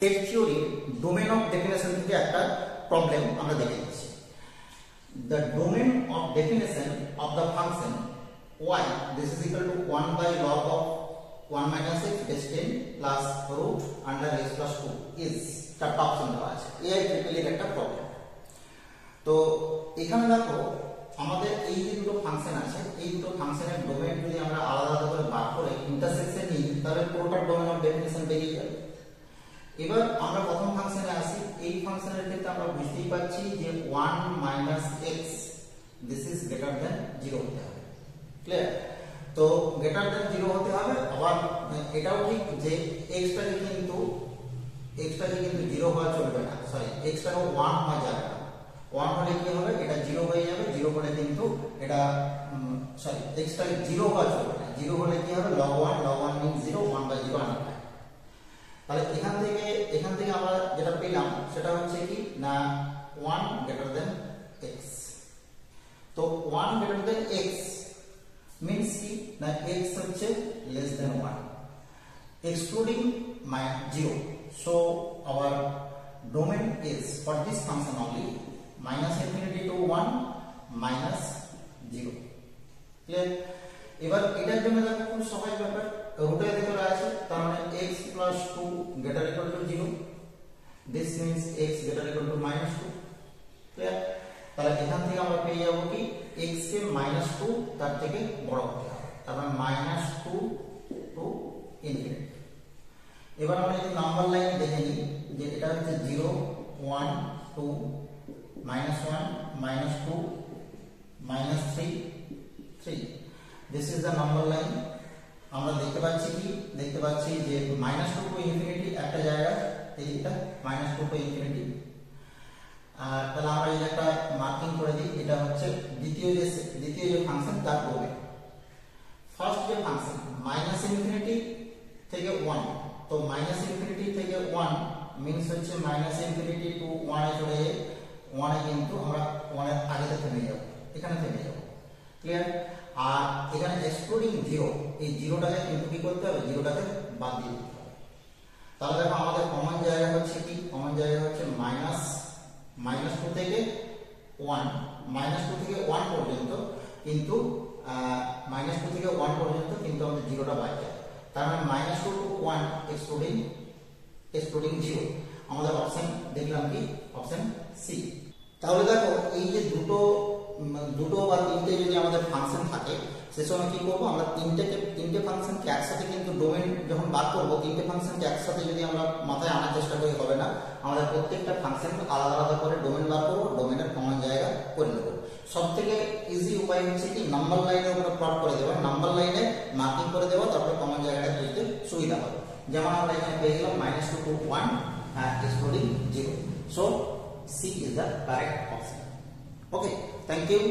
Set থিওরির domain of definition থেকে একটা প্রবলেম আমরা দেখে নিচ্ছি। The domain of definition of the function y this is equal to 1 by log of 1 minus x base 10 plus root under x plus 2 is চারটা option দেওয়া আছে। এই ট্রিপলের একটা প্রবলেম। তো এখানে দেখো আমাদের এই যে দুটো ফাংশন আছে, এই দুটো ফাংশনের ডোমেন যদি আমরা আলাদা আলাদা করে ভাগ করে ইন্টারসেকশন নিই তাহলে পুরোটা ডোমেন অফ ডেফিনেশন বেরিয়ে যাবে। এবার আমরা প্রথম ফাংশনে আসি। এই ফাংশনের ক্ষেত্রে আমরা বুঝতেই পারছি যে 1 minus x this is greater than 0 হতে হবে। ক্লিয়ার? তো গ্রেটার দ্যান 0 হতে হবে। আবার এটাও ঠিক যে x টাকে কিন্তু 0 হওয়া চলবে না, সরি x টাকে 1 হওয়া যাবে না। 1 হলে কি হবে, এটা 0 হয়ে যাবে। 0 হলে কিন্তু এটা সরি x টাকে 0 হওয়া চলবে না। 0 হলে কি হবে, log 1 means 0, 1/0 আনবে। তাহলে এখান থেকে আমরা যেটা পেলাম সেটা হচ্ছে কি না 1 greater than x। তো 1 greater than x means কি না x হচ্ছে less than 1 excluding 0. So our domain is for this function only minus infinity to 1 minus 0. Clear? এবার এটার জন্য দেখো খুব সহজ ব্যাপার, রুটের ভিতরে আছে, তার মানে x plus 2 greater equal to 0. This means x greater equal to minus 2. Clear? তাহলে এখান থেকে আমরা পেয়ে যাব কি x কে -2 তার থেকে বড় হতে হবে, তার মানে -2 টু ইনফিনিটি। এবার আমরা যদি নাম্বার লাইন দেখে নিই যে এটা হচ্ছে 0 1 2 -1 -2 -3 3। This is the number line. আমরা দেখতে পাচ্ছি যে -2 টু ইনফিনিটি একটা জায়গা, এইটা -2 টু ইনফিনিটি। তাহলে আমরা এই একটা মার্কিং করে দিই, এটা হচ্ছে দ্বিতীয় যে ফাংশন তার ডোমেন। ফার্স্ট যে ফাংশন -ইনফিনিটি থেকে 1, তো -ইনফিনিটি থেকে 1 মিন্স হচ্ছে -ইনফিনিটি টু 1 এ চলে যায়। 1 এ কিন্তু আমরা 1 এর আগে থেমে যাব, এখানে থেমে যাব। ক্লিয়ার? আর এখানে এক্সক্লুডিং 0, এই 0টাকে কিন্তু কি করতে হবে, 0টাকে বাদ দিয়ে দিতে হবে। তাহলে দেখো আমাদের কমন জায়গা হচ্ছে কি, কমন জায়গা হচ্ছে -2 থেকে 1, -2 থেকে 1 পর্যন্ত, কিন্তু -2 থেকে 1 পর্যন্ত কিন্তু আমাদের 0টা বাদ যায়। তার মানে -2 টু 1 এক্সক্লুডিং 0। আমাদের অপশন দেখলাম কি, অপশন সি। তাহলে দেখো এই যে দুটো বা তিনটে যদি আমাদের ফাংশন থাকে সে সময় কি করবো, আমরা তিনটে ফাংশনকে একসাথে কিন্তু ডোমেন যখন বার করবো, তিনটে ফাংশনকে একসাথে যদি আমরা মাথায় আনার চেষ্টা করি হবে না। আমাদের প্রত্যেকটা ফাংশন আলাদা আলাদা করে ডোমেন বার করবো, ডোমেনের কমন জায়গা করে নেবো। সব থেকে ইজি উপায় হচ্ছে কি নাম্বার লাইনের উপরে প্লট করে দেওয়া, নাম্বার লাইনে মার্কিং করে দেওয়া, তারপরে কমন জায়গাটা বুঝতে সুবিধা হবে। যেমন আমরা এখানে পেয়ে গেলাম -2 to 1 excluding 0. So C is the correct option. Okay, thank you.